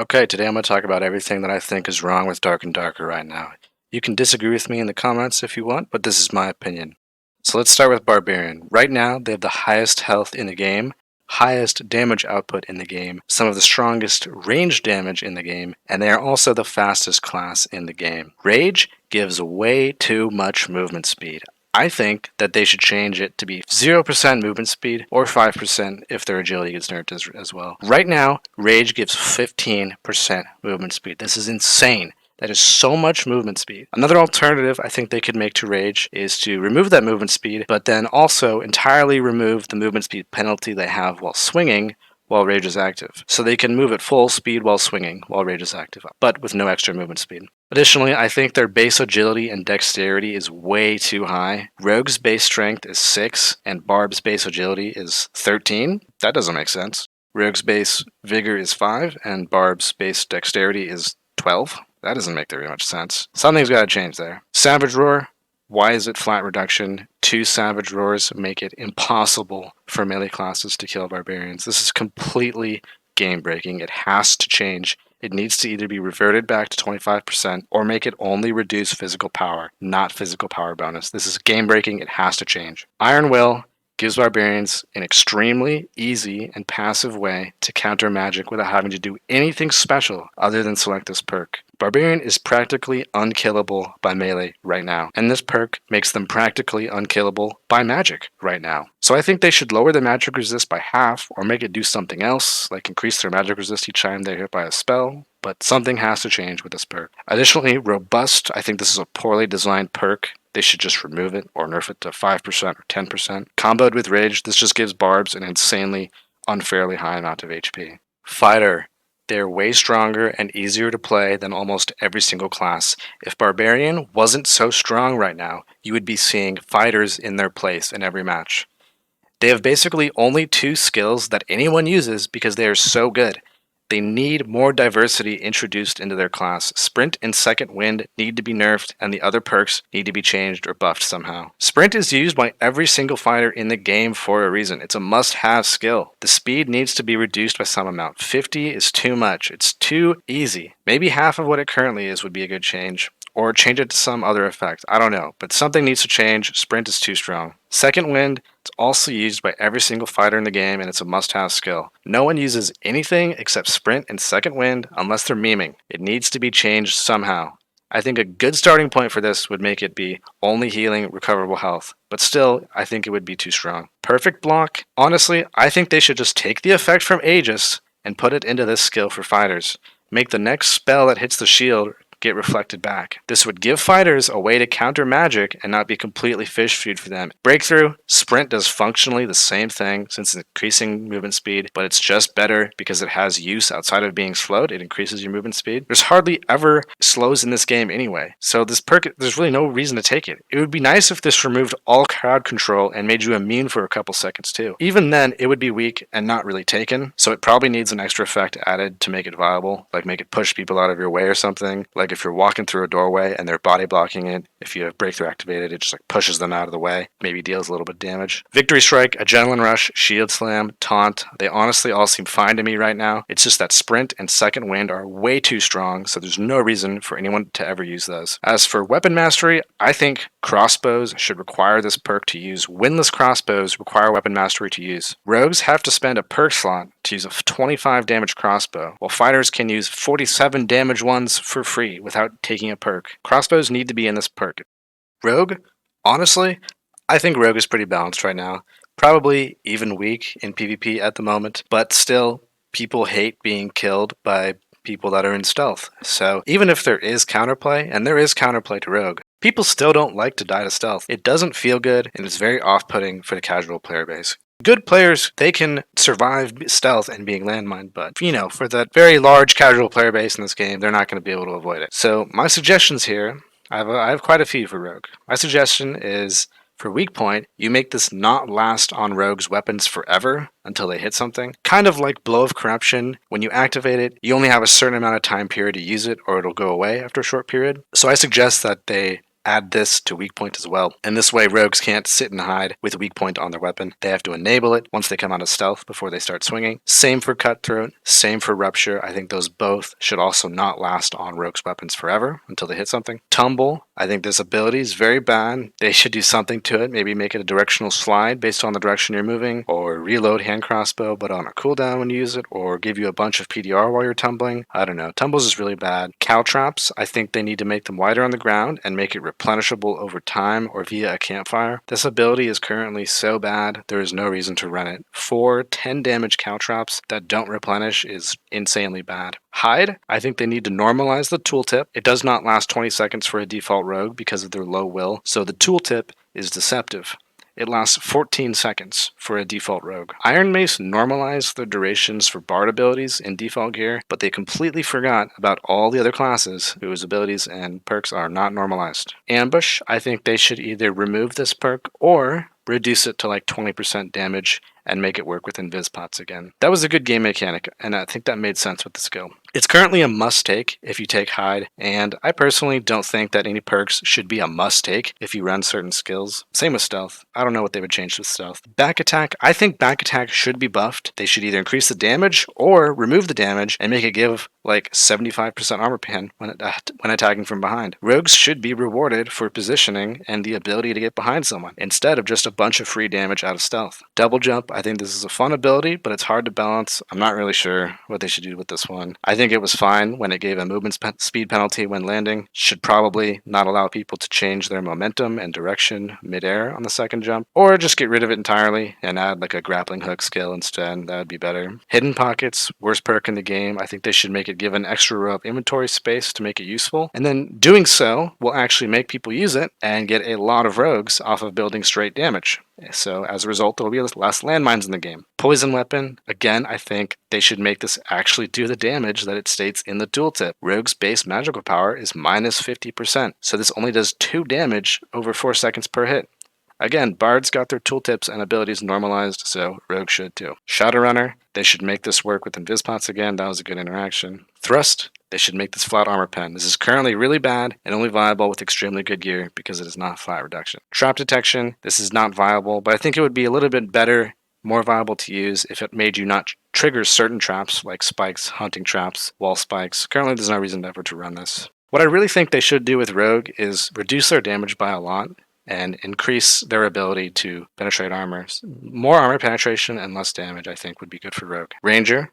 Okay, today I'm going to talk about everything that I think is wrong with Dark and Darker right now. You can disagree with me in the comments if you want, but this is my opinion. So let's start with Barbarian. Right now, they have the highest health in the game, highest damage output in the game, some of the strongest range damage in the game, and they are also the fastest class in the game. Rage gives way too much movement speed. I think that they should change it to be 0% movement speed or 5% if their agility gets nerfed as well. Right now, Rage gives 15% movement speed. This is insane. That is so much movement speed. Another alternative I think they could make to Rage is to remove that movement speed, but then also entirely remove the movement speed penalty they have while swinging while Rage is active. So they can move at full speed while swinging while Rage is active, but with no extra movement speed. Additionally, I think their base agility and dexterity is way too high. Rogue's base strength is 6, and Barb's base agility is 13. That doesn't make sense. Rogue's base vigor is 5, and Barb's base dexterity is 12. That doesn't make very much sense. Something's got to change there. Savage Roar, why is it flat reduction? 2 Savage Roars make it impossible for melee classes to kill barbarians. This is completely game breaking. It has to change. It needs to either be reverted back to 25% or make it only reduce physical power, not physical power bonus. This is game breaking. It has to change. Iron Will gives barbarians an extremely easy and passive way to counter magic without having to do anything special other than select this perk. Barbarian is practically unkillable by melee right now, and this perk makes them practically unkillable by magic right now. So I think they should lower the magic resist by half or make it do something else, like increase their magic resist each time they're hit by a spell, but something has to change with this perk. Additionally, Robust, I think this is a poorly designed perk. They should just remove it or nerf it to 5% or 10%. Comboed with Rage, this just gives Barbs an insanely, unfairly high amount of HP. Fighter. They're way stronger and easier to play than almost every single class. If Barbarian wasn't so strong right now, you would be seeing fighters in their place in every match. They have basically only 2 skills that anyone uses because they are so good. They need more diversity introduced into their class. Sprint and Second Wind need to be nerfed, and the other perks need to be changed or buffed somehow. Sprint is used by every single fighter in the game for a reason. It's a must-have skill. The speed needs to be reduced by some amount. 50 is too much. It's too easy. Maybe half of what it currently is would be a good change. Or change it to some other effect. I don't know, but something needs to change. Sprint is too strong. Second Wind, it's also used by every single fighter in the game, and it's a must-have skill. No one uses anything except Sprint and Second Wind unless they're memeing. It needs to be changed somehow. I think a good starting point for this would make it be only healing recoverable health, but still, I think it would be too strong. Perfect Block, honestly, I think they should just take the effect from Aegis and put it into this skill for fighters. Make the next spell that hits the shield get reflected back. This would give fighters a way to counter magic and not be completely fish food for them. Breakthrough, Sprint does functionally the same thing since it's increasing movement speed, but it's just better because it has use outside of being slowed. It increases your movement speed. There's hardly ever slows in this game anyway, so this perk, there's really no reason to take it. It would be nice if this removed all crowd control and made you immune for a couple seconds too. Even then, it would be weak and not really taken, so it probably needs an extra effect added to make it viable, like make it push people out of your way or something, like if you're walking through a doorway and they're body blocking it, if you have breakthrough activated, it just like pushes them out of the way, maybe deals a little bit of damage. Victory Strike, Adrenaline Rush, Shield Slam, Taunt, they honestly all seem fine to me right now. It's just that Sprint and Second Wind are way too strong, so there's no reason for anyone to ever use those. As for Weapon Mastery, I think crossbows should require this perk to use. Windless crossbows require Weapon Mastery to use. Rogues have to spend a perk slot to use a 25 damage crossbow, while fighters can use 47 damage ones for free without taking a perk. Crossbows need to be in this perk. Rogue, honestly, I think Rogue is pretty balanced right now. Probably even weak in PvP at the moment, but still, people hate being killed by people that are in stealth. So even if there is counterplay, and there is counterplay to Rogue, people still don't like to die to stealth. It doesn't feel good, and it's very off-putting for the casual player base. Good players, they can survive stealth and being landmined, but, for that very large casual player base in this game, they're not going to be able to avoid it. So my suggestions here, I have quite a few for Rogue. My suggestion is, for weak point, you make this not last on Rogue's weapons forever until they hit something. Kind of like Blow of Corruption. When you activate it, you only have a certain amount of time period to use it, or it'll go away after a short period. So I suggest that they add this to weak point as well. And this way, rogues can't sit and hide with a weak point on their weapon. They have to enable it once they come out of stealth before they start swinging. Same for Cutthroat, same for Rupture. I think those both should also not last on rogues' weapons forever until they hit something. Tumble, I think this ability is very bad. They should do something to it, maybe make it a directional slide based on the direction you're moving, or reload hand crossbow but on a cooldown when you use it, or give you a bunch of PDR while you're tumbling. I don't know. Tumbles is really bad. Caltrops, I think they need to make them wider on the ground and make it replenishable over time or via a campfire. This ability is currently so bad, there is no reason to run it. 4 10 damage caltrops that don't replenish is insanely bad. Hide, I think they need to normalize the tooltip. It does not last 20 seconds for a default rogue because of their low will, so the tooltip is deceptive. It lasts 14 seconds for a default rogue. Iron Mace normalized the durations for bard abilities in default gear, but they completely forgot about all the other classes whose abilities and perks are not normalized. Ambush, I think they should either remove this perk or reduce it to like 20% damage and make it work with invis pots again. That was a good game mechanic, and I think that made sense with the skill. It's currently a must take if you take Hide, and I personally don't think that any perks should be a must take if you run certain skills. Same with Stealth. I don't know what they would change with Stealth. Back Attack, I think Back Attack should be buffed. They should either increase the damage or remove the damage and make it give like 75% armor pen when attacking from behind. Rogues should be rewarded for positioning and the ability to get behind someone, instead of just a bunch of free damage out of Stealth. Double Jump, I think this is a fun ability, but it's hard to balance. I'm not really sure what they should do with this one. I think it was fine when it gave a movement speed penalty when landing. Should probably not allow people to change their momentum and direction midair on the second jump, or just get rid of it entirely and add like a grappling hook skill instead. That would be better. Hidden Pockets, worst perk in the game. I think they should make it give an extra row of inventory space to make it useful, and then doing so will actually make people use it and get a lot of rogues off of building straight damage. So as a result, there will be less landmines in the game. Poison Weapon, again, I think they should make this actually do the damage that it states in the tooltip. Rogue's base magical power is minus 50%, so this only does 2 damage over 4 seconds per hit. Again, bards got their tooltips and abilities normalized, so rogue should too. Shadowrunner, they should make this work with invis pots again. That was a good interaction. Thrust, they should make this flat armor pen. This is currently really bad and only viable with extremely good gear because it is not flat reduction. Trap detection, this is not viable, but I think it would be a little bit better, more viable to use if it made you not trigger certain traps like spikes, hunting traps, wall spikes. Currently there's no reason ever to run this. What I really think they should do with rogue is reduce their damage by a lot and increase their ability to penetrate armor. More armor penetration and less damage, I think, would be good for rogue. Ranger,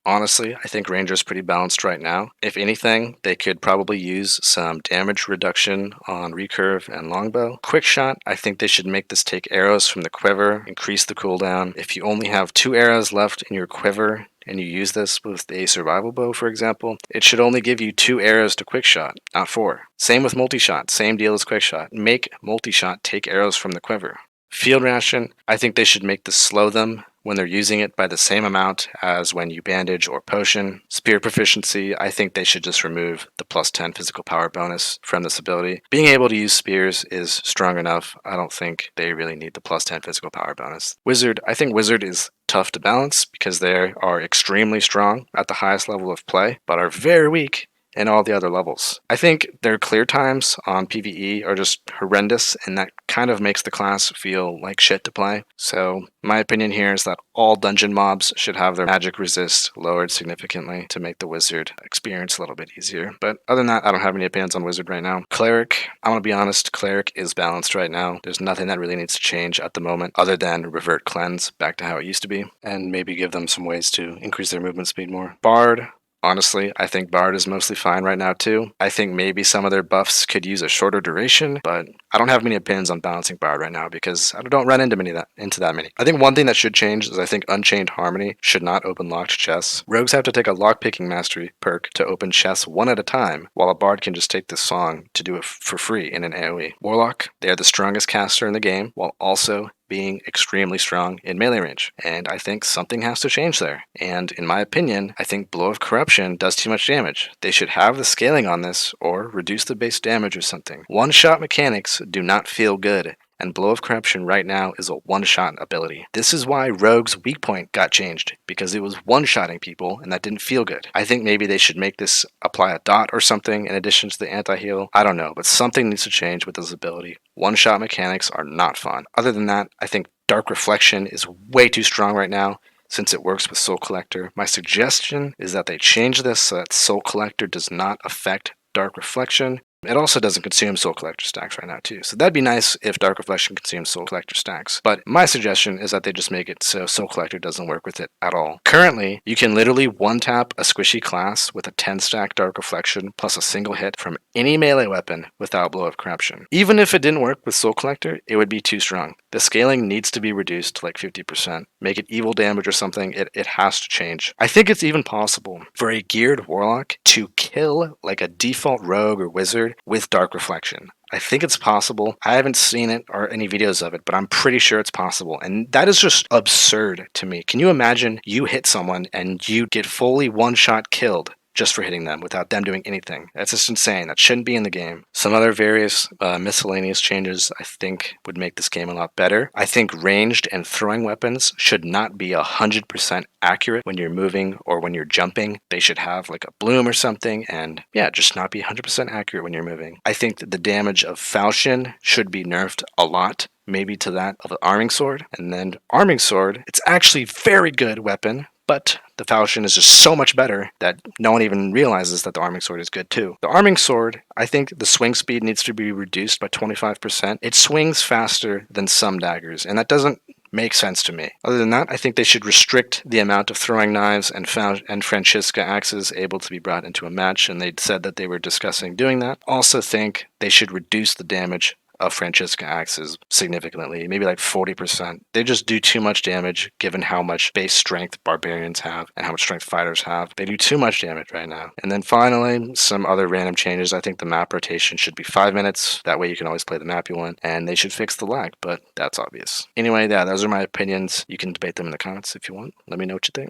honestly, I think Ranger is pretty balanced right now. If anything, they could probably use some damage reduction on recurve and longbow. Quick shot, I think they should make this take arrows from the quiver, increase the cooldown. If you only have 2 arrows left in your quiver and you use this with a survival bow, for example, it should only give you 2 arrows to quick shot, not 4. Same with multi-shot, same deal as quick shot. Make multi-shot take arrows from the quiver. Field ration, I think they should make this slow them when they're using it by the same amount as when you bandage or potion. Spear proficiency, I think they should just remove the plus 10 physical power bonus from this ability. Being able to use spears is strong enough. I don't think they really need the plus 10 physical power bonus. Wizard, I think Wizard is tough to balance because they are extremely strong at the highest level of play, but are very weak in all the other levels. I think their clear times on PvE are just horrendous, and that kind of makes the class feel like shit to play. So my opinion here is that all dungeon mobs should have their magic resist lowered significantly to make the wizard experience a little bit easier. But other than that, I don't have any opinions on wizard right now. Cleric, I'm gonna be honest, cleric is balanced right now. There's nothing that really needs to change at the moment other than revert cleanse back to how it used to be, and maybe give them some ways to increase their movement speed more. Bard, honestly, I think Bard is mostly fine right now too. I think maybe some of their buffs could use a shorter duration, but I don't have many opinions on balancing Bard right now because I don't run into that many. I think one thing that should change is I think Unchained Harmony should not open locked chests. Rogues have to take a lockpicking mastery perk to open chests one at a time, while a Bard can just take this song to do it for free in an AoE. Warlock, they are the strongest caster in the game, while also being extremely strong in melee range, and I think something has to change there. And in my opinion, I think Blow of Corruption does too much damage. They should have the scaling on this or reduce the base damage or something. One-shot mechanics do not feel good, and Blow of Corruption right now is a one-shot ability. This is why Rogue's weak point got changed, because it was one-shotting people and that didn't feel good. I think maybe they should make this apply a dot or something in addition to the anti-heal. I don't know, but something needs to change with this ability. One-shot mechanics are not fun. Other than that, I think Dark Reflection is way too strong right now since it works with Soul Collector. My suggestion is that they change this so that Soul Collector does not affect Dark Reflection. It also doesn't consume Soul Collector stacks right now too, so that'd be nice if Dark Reflection consumes Soul Collector stacks. But my suggestion is that they just make it so Soul Collector doesn't work with it at all. Currently, you can literally one-tap a squishy class with a 10-stack Dark Reflection plus a single hit from any melee weapon without Blow of Corruption. Even if it didn't work with Soul Collector, it would be too strong. The scaling needs to be reduced to like 50%. Make it evil damage or something. It has to change. I think it's even possible for a geared Warlock to kill like a default rogue or wizard with Dark Reflection. I think it's possible. I haven't seen it or any videos of it, but I'm pretty sure it's possible. And that is just absurd to me. Can you imagine you hit someone and you get fully one-shot killed just for hitting them without them doing anything? That's just insane. That shouldn't be in the game. Some other various miscellaneous changes I think would make this game a lot better. I think ranged and throwing weapons should not be 100% accurate when you're moving or when you're jumping. They should have like a bloom or something, and yeah, just not be 100% accurate when you're moving. I think that the damage of falchion should be nerfed a lot, maybe to that of an arming sword. And then arming sword, it's actually very good weapon, but the falchion is just so much better that no one even realizes that the arming sword is good too. The arming sword, I think the swing speed needs to be reduced by 25%. It swings faster than some daggers, and that doesn't make sense to me. Other than that, I think they should restrict the amount of throwing knives and Francisca axes able to be brought into a match, and they said that they were discussing doing that. Also think they should reduce the damage of Francisca axes significantly, maybe like 40%. They just do too much damage given how much base strength barbarians have and how much strength fighters have. They do too much damage right now. And then finally, some other random changes. I think the map rotation should be 5 minutes. That way you can always play the map you want. And they should fix the lag, but that's obvious. Anyway, yeah, those are my opinions. You can debate them in the comments if you want. Let me know what you think.